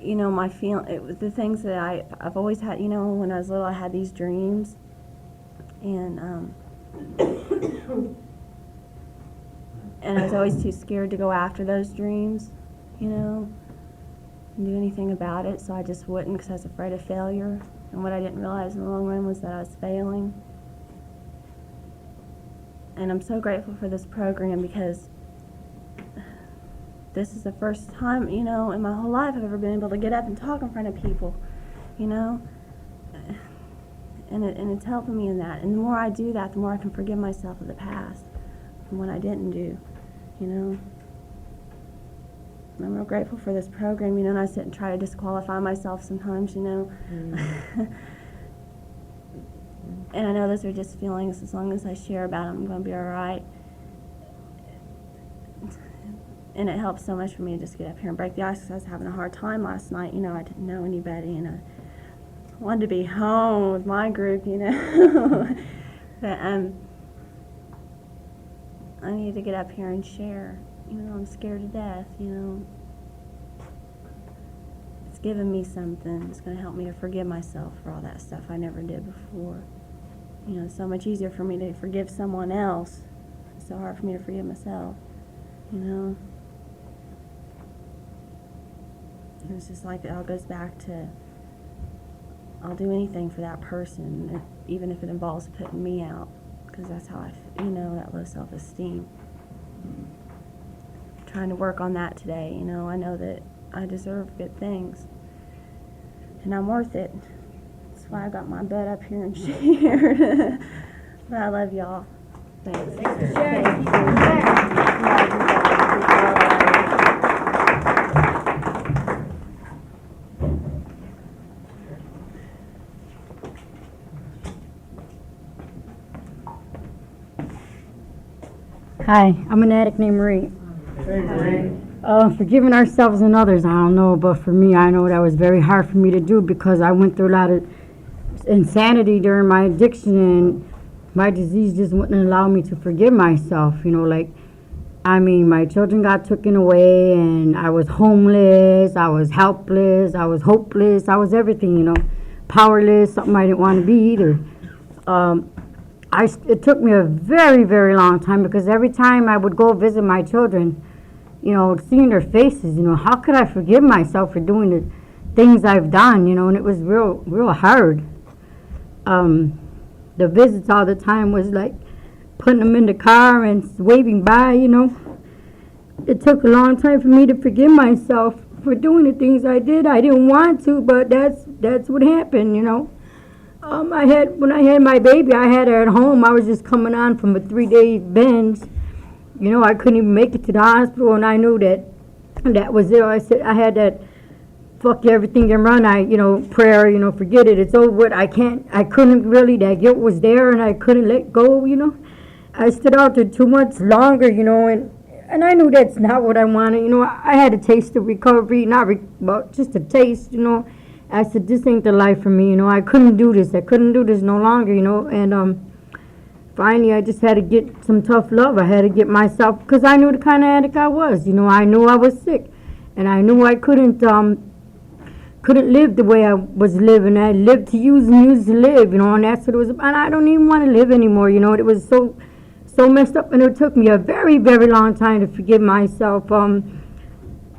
Speaker 9: my the things that I've always had. When I was little, I had these dreams, and and I was always too scared to go after those dreams, and do anything about it. So I just wouldn't, because I was afraid of failure. And what I didn't realize in the long run was that I was failing. And I'm so grateful for this program, because this is the first time, you know, in my whole life I've ever been able to get up and talk in front of people, you know. And it's helping me in that. And the more I do that, the more I can forgive myself of the past and what I didn't do, you know. I'm real grateful for this program, you know, and I sit and try to disqualify myself sometimes, you know. And I know those are just feelings. As long as I share about them, I'm going to be all right. And it helps so much for me to just get up here and break the ice, because I was having a hard time last night. You know, I didn't know anybody, and I wanted to be home with my group, you know. But I need to get up here and share. You know, I'm scared to death, you know. It's given me something. It's going to help me to forgive myself for all that stuff I never did before. You know, it's so much easier for me to forgive someone else. It's so hard for me to forgive myself, you know. And it's just like it all goes back to, I'll do anything for that person, even if it involves putting me out, because that's how you know, that low self-esteem. Trying to work on that today, you know. I know that I deserve good things, and I'm worth it. That's why I got my butt up here and shared. But I love y'all. Thanks.
Speaker 10: Hi, I'm an addict named Marie. Forgiving ourselves and others, I don't know, but for me, I know that was very hard for me to do, because I went through a lot of insanity during my addiction, and my disease just wouldn't allow me to forgive myself, you know, like, I mean, my children got taken away, and I was homeless, I was helpless, I was hopeless, I was everything, you know, powerless, something I didn't want to be either. It took me a very, very long time, because every time I would go visit my children, you know, seeing their faces, you know, how could I forgive myself for doing the things I've done, you know, and it was real hard. The visits all the time was like putting them in the car and waving by, you know. It took a long time for me to forgive myself for doing the things I did. I didn't want to, but that's what happened, you know. When I had my baby, I had her at home. I was just coming on from a 3-day binge. You know, I couldn't even make it to the hospital, and I knew that was it. I said, I had that fuck everything and run. Prayer, you know, forget it. It's over with. I couldn't really, that guilt was there, and I couldn't let go, you know. I stood out there 2 months longer, you know, and I knew that's not what I wanted. You know, I had a taste of recovery, just a taste, you know. I said, this ain't the life for me, you know. I couldn't do this. I couldn't do this no longer, you know. And finally, I just had to get some tough love. I had to get myself, because I knew the kind of addict I was. You know, I knew I was sick, and I knew I couldn't live the way I was living. I lived to use and used to live, you know, and that's what it was about. And I don't even want to live anymore, you know. It was so messed up, and it took me a very, very long time to forgive myself.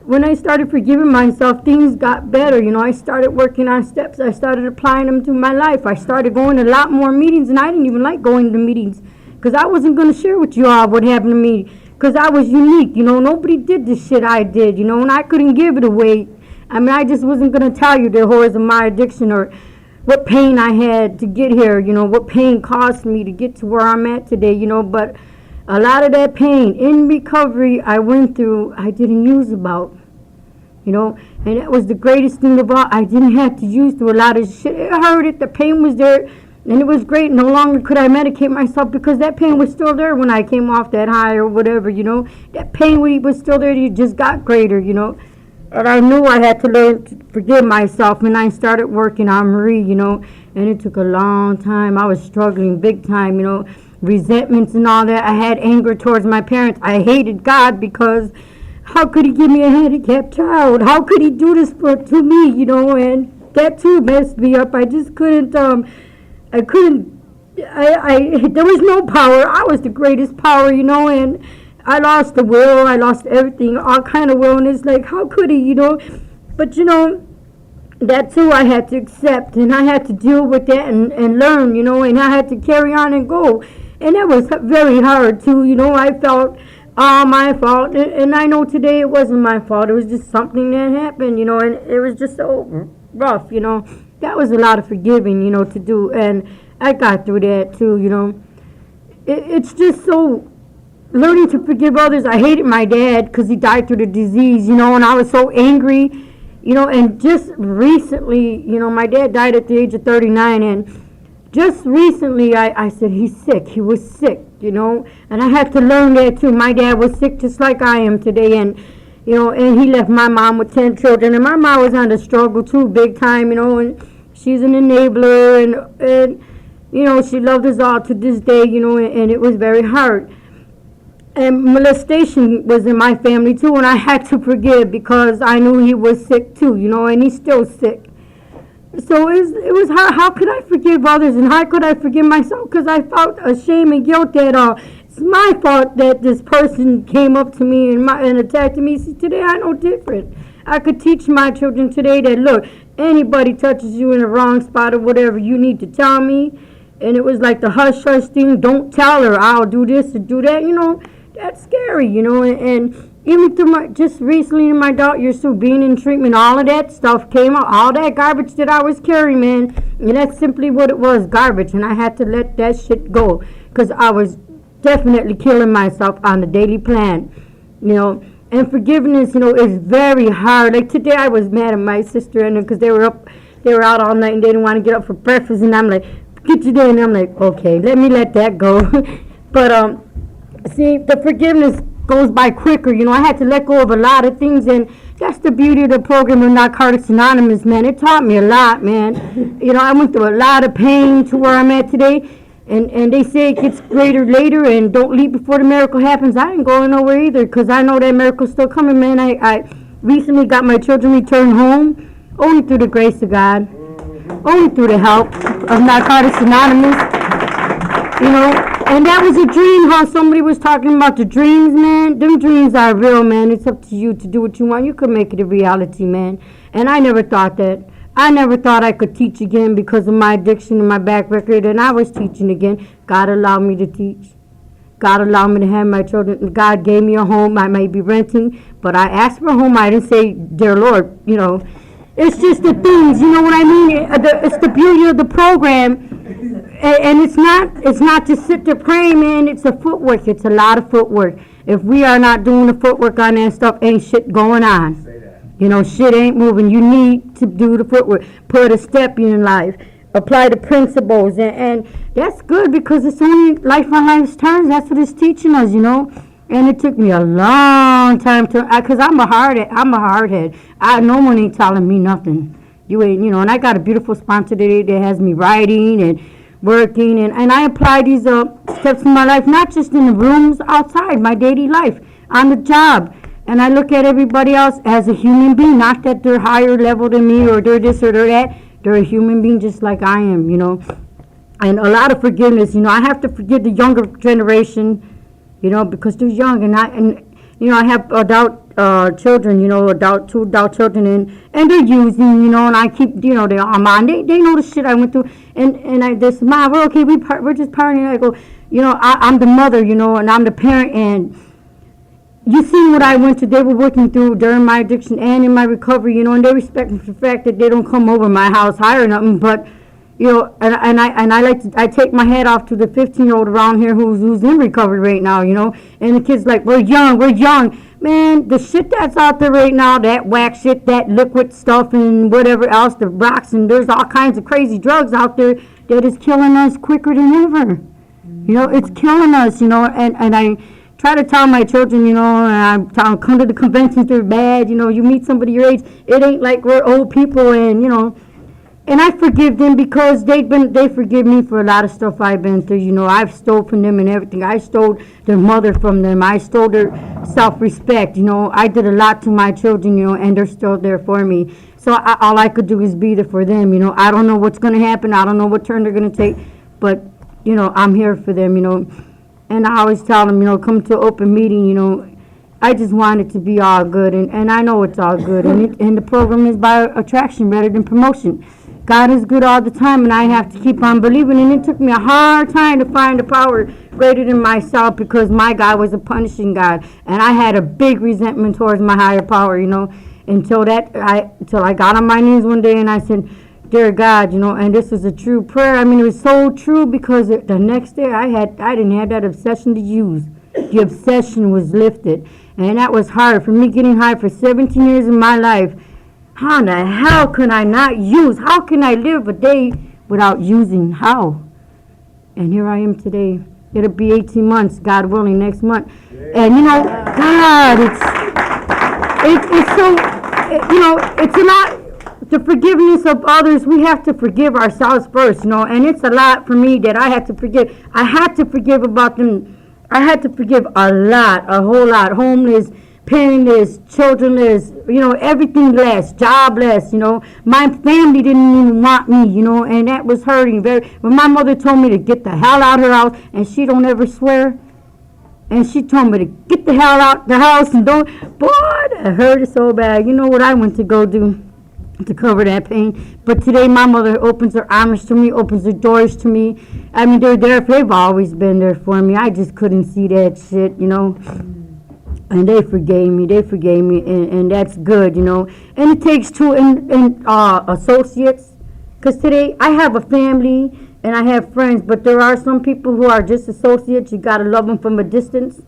Speaker 10: When I started forgiving myself, things got better. You know, I started working on steps. I started applying them to my life. I started going to a lot more meetings, and I didn't even like going to meetings, because I wasn't going to share with you all what happened to me, because I was unique. You know, nobody did the shit I did, you know, and I couldn't give it away. I mean, I just wasn't going to tell you the horrors of my addiction, or what pain I had to get here, you know, what pain cost me to get to where I'm at today, you know. But a lot of that pain in recovery I went through, I didn't use about, you know, and that was the greatest thing of all. I didn't have to use through a lot of shit. It hurt, the pain was there, and it was great. No longer could I medicate myself, because that pain was still there when I came off that high or whatever, you know. That pain was still there, it just got greater, you know. And I knew I had to learn to forgive myself, and I started working on Marie, you know, and it took a long time. I was struggling big time, you know, resentments and all that. I had anger towards my parents. I hated God, because how could he give me a handicapped child? How could he do this to me, you know? And that too messed me up. I just couldn't, there was no power. I was the greatest power, you know, and I lost the will, I lost everything, all kind of will, and it's like, how could he, you know? But, you know, that too I had to accept, and I had to deal with that and learn, you know, and I had to carry on and go. And that was very hard too, you know. I felt all my fault. And I know today it wasn't my fault. It was just something that happened, you know, and it was just so rough, you know. That was a lot of forgiving, you know, to do. And I got through that too, you know. It's just so learning to forgive others. I hated my dad because he died through the disease, you know, and I was so angry, you know, and just recently, you know, my dad died at the age of 39, and just recently I said, he's sick. He was sick, you know, and I had to learn that too. My dad was sick just like I am today, and, you know, and he left my mom with 10 children, and my mom was on the struggle too, big time, you know, and she's an enabler, and you know, she loved us all to this day, you know, and it was very hard. And molestation was in my family too, and I had to forgive because I knew he was sick too, you know, and he's still sick. So it was hard. How could I forgive others, and how could I forgive myself? Because I felt a shame and guilt that it's my fault that this person came up to me and attacked me. See, today I know different. I could teach my children today that, look, anybody touches you in the wrong spot or whatever, you need to tell me. And it was like the hush-hush thing, don't tell her, I'll do this or do that, you know. That's scary, you know, and even through just recently in my adult years, so being in treatment, all of that stuff came out, all that garbage that I was carrying, man, and that's simply what it was, garbage, and I had to let that shit go, because I was definitely killing myself on the daily plan, you know, and forgiveness, you know, is very hard. Like today I was mad at my sister, and because they were out all night, and they didn't want to get up for breakfast, and I'm like, get you there, and I'm like, okay, let that go, but, see, the forgiveness goes by quicker, you know. I had to let go of a lot of things, and that's the beauty of the program of Narcotics Anonymous, man. It taught me a lot, man. You know, I went through a lot of pain to where I'm at today, and they say it gets greater later, and don't leave before the miracle happens. I ain't going nowhere either, because I know that miracle's still coming, man. I recently got my children returned home, only through the grace of God, only through the help of Narcotics Anonymous, you know. And that was a dream, how somebody was talking about the dreams, man. Them dreams are real, man. It's up to you to do what you want. You could make it a reality, man. And I never thought that. I never thought I could teach again because of my addiction and my back record. And I was teaching again. God allowed me to teach. God allowed me to have my children. God gave me a home. I may be renting, but I asked for a home. I didn't say, dear Lord, you know. It's just the things, you know what I mean? It's the beauty of the program. And it's not just sit there praying, man. It's a footwork. It's a lot of footwork. If we are not doing the footwork on that stuff, ain't shit going on. You know, shit ain't moving. You need to do the footwork. Put a step in life. Apply the principles. And that's good because it's only life on life's terms. That's what it's teaching us, you know. And it took me a long time because I'm a hardhead. No one ain't telling me nothing. You ain't, you know, and I got a beautiful sponsor today that has me writing and working, and I apply these steps in my life, not just in the rooms, outside, my daily life, on the job. And I look at everybody else as a human being, not that they're higher level than me or they're this or they're that. They're a human being just like I am, you know. And a lot of forgiveness, you know. I have to forgive the younger generation, you know, because they're young, and you know, I have adult children, you know, two adult children, and they're using, you know, and I keep, you know, they know the shit I went through, and I just, Mom, we're okay, we're just partying. I go, you know, I'm the mother, you know, and I'm the parent, and you see what I went through. They were working through during my addiction and in my recovery, you know, and they respect me for the fact that they don't come over my house high or nothing, but you know, and I take my hat off to the 15-year-old around here who's in recovery right now, you know, and the kids like, we're young, man, the shit that's out there right now, that whack shit, that liquid stuff and whatever else, the rocks, and there's all kinds of crazy drugs out there that is killing us quicker than ever, you know, it's killing us, you know, and I try to tell my children, you know, and I tell them, come to the conventions, they're bad, you know, you meet somebody your age, it ain't like we're old people, and, you know, and I forgive them because they forgive me for a lot of stuff I've been through. You know, I've stole from them and everything. I stole their mother from them. I stole their self-respect. You know, I did a lot to my children, you know, and they're still there for me. So all I could do is be there for them. You know, I don't know what's going to happen. I don't know what turn they're going to take. But, you know, I'm here for them, you know. And I always tell them, you know, come to an open meeting, you know. I just want it to be all good. And I know it's all good. And the program is by attraction rather than promotion. God is good all the time, and I have to keep on believing. And it took me a hard time to find a power greater than myself, because my God was a punishing God, and I had a big resentment towards my higher power, you know, until I got on my knees one day and I said, "Dear God," you know, and this was a true prayer. I mean, it was so true, because the next day I didn't have that obsession to use. The obsession was lifted, and that was hard for me. Getting high for 17 years of my life. How in the hell can I not use? How can I live a day without using? How? And here I am today. It'll be 18 months, God willing, next month. And you know, God, it's so, you know, it's a lot. The forgiveness of others, we have to forgive ourselves first, you know, and it's a lot for me that I have to forgive. I had to forgive about them. I had to forgive a lot, a whole lot. Homeless, parentless, childrenless, you know, everything less, jobless, you know. My family didn't even want me, you know, and that was hurting very. When my mother told me to get the hell out of her house, and she don't ever swear, and she told me to get the hell out the house and don't, boy, that hurt so bad. You know what I went to go do to cover that pain. But today my mother opens her arms to me, opens her doors to me. I mean, they've always been there for me. I just couldn't see that shit, you know. And they forgave me, and that's good, you know. And it takes two associates, because today I have a family and I have friends, but there are some people who are just associates. You gotta love them from a distance,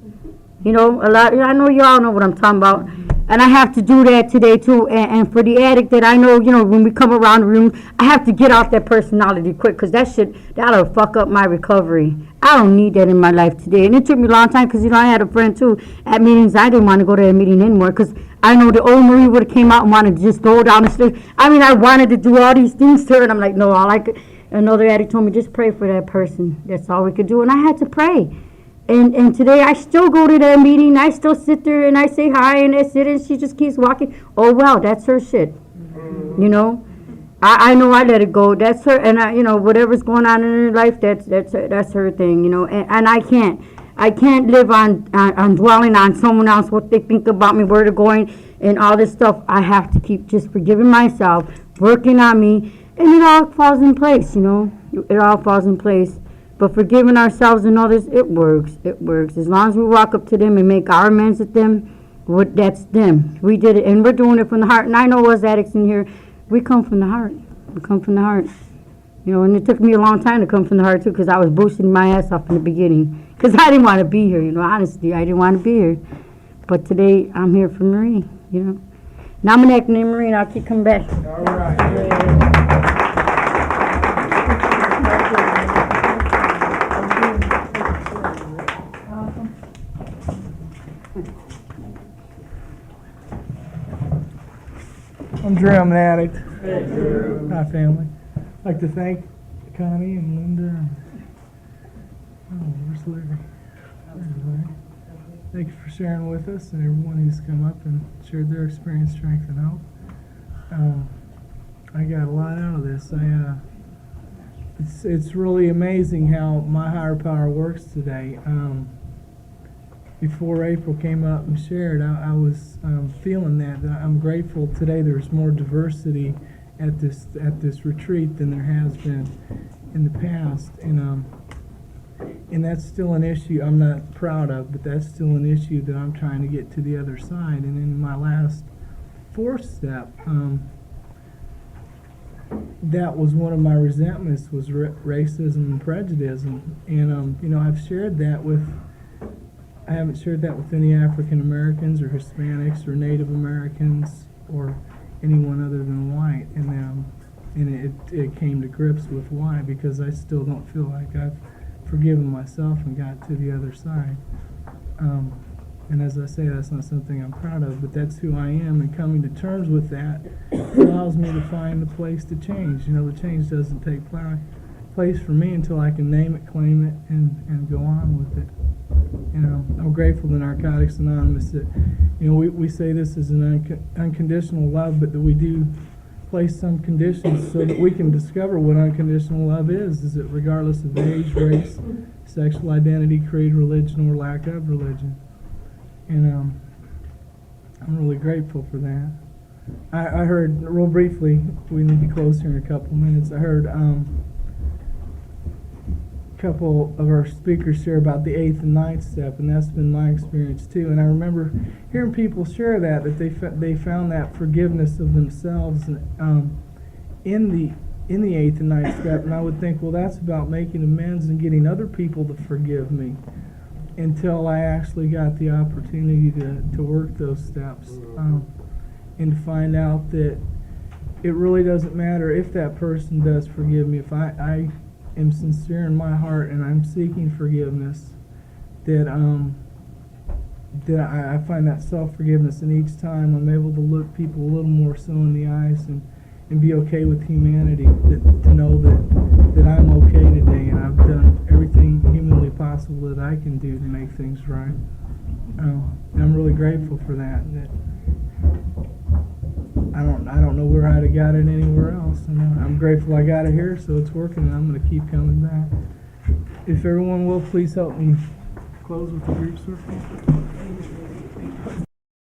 Speaker 10: you know. A lot. I know you all know what I'm talking about, and I have to do that today too. And for the addict that I know, you know, when we come around the room, I have to get off that personality quick, because that'll fuck up my recovery. I don't need that in my life today. And it took me a long time, because, you know, I had a friend, too, at meetings. I didn't want to go to that meeting anymore, because I know the old Marie would have came out and wanted to just go down the stairs. I mean, I wanted to do all these things to her, and I'm like, no, all I could. Another addict told me, just pray for that person. That's all we could do. And I had to pray. And today I still go to that meeting. I still sit there and I say hi, and I sit, and she just keeps walking. Oh, well, that's her shit. You know? I know I let it go. That's her, and you know, whatever's going on in her life, that's her thing, you know. And I can't live on dwelling on someone else, what they think about me, where they're going, and all this stuff. I have to keep just forgiving myself, working on me, and it all falls in place, you know. It all falls in place. But forgiving ourselves and others, it works. It works. As long as we walk up to them and make our amends with them, that's them. We did it, and we're doing it from the heart. And I know us addicts in here, we come from the heart. We come from the heart. You know, and it took me a long time to come from the heart, too, because I was boosting my ass off in the beginning. Because I didn't want to be here, you know, honestly. I didn't want to be here. But today, I'm here for Marie, you know. Now I'm an acting named Marie, and I'll keep coming back.
Speaker 1: All right. I'm Drew, I'm an addict.
Speaker 2: Hey, Drew.
Speaker 1: Hi, family. I'd like to thank Connie and Linda. Where's Larry? There's Larry. Thank you for sharing with us, and everyone who's come up and shared their experience, strength, and hope. I got a lot out of this. It's really amazing how my higher power works today. Before April came up and shared, I was feeling that I'm grateful today. There's more diversity at this retreat than there has been in the past, and that's still an issue I'm not proud of, but that's still an issue that I'm trying to get to the other side. And in my last fourth step, that was one of my resentments, was racism and prejudice, and you know, I've shared that with. I haven't shared that with any African Americans or Hispanics or Native Americans or anyone other than white, and it came to grips with why, because I still don't feel like I've forgiven myself and got to the other side. And as I say, that's not something I'm proud of, but that's who I am, and coming to terms with that allows me to find the place to change. You know, the change doesn't take place for me until I can name it, claim it, and go on with it. You know, I'm grateful to Narcotics Anonymous that, you know, we say this is an unconditional love, but that we do place some conditions so that we can discover what unconditional love is it regardless of age, race, sexual identity, creed, religion, or lack of religion. And I'm really grateful for that. I heard, real briefly, we need to close here in a couple minutes. I heard a couple of our speakers share about the 8th and 9th step, and that's been my experience too. And I remember hearing people share that they found that forgiveness of themselves in the 8th and 9th step. And I would think, well, that's about making amends and getting other people to forgive me, until I actually got the opportunity to work those steps. And to find out that it really doesn't matter if that person does forgive me. If I am sincere in my heart and I'm seeking forgiveness, that I find that self-forgiveness, and each time I'm able to look people a little more so in the eyes and be okay with humanity, to know that I'm okay today and I've done everything humanly possible that I can do to make things right. And I'm really grateful for that. I don't know where I'd have got it anywhere else. And I'm grateful I got it here, so it's working, and I'm going to keep coming back. If everyone will please help me close with the group circle.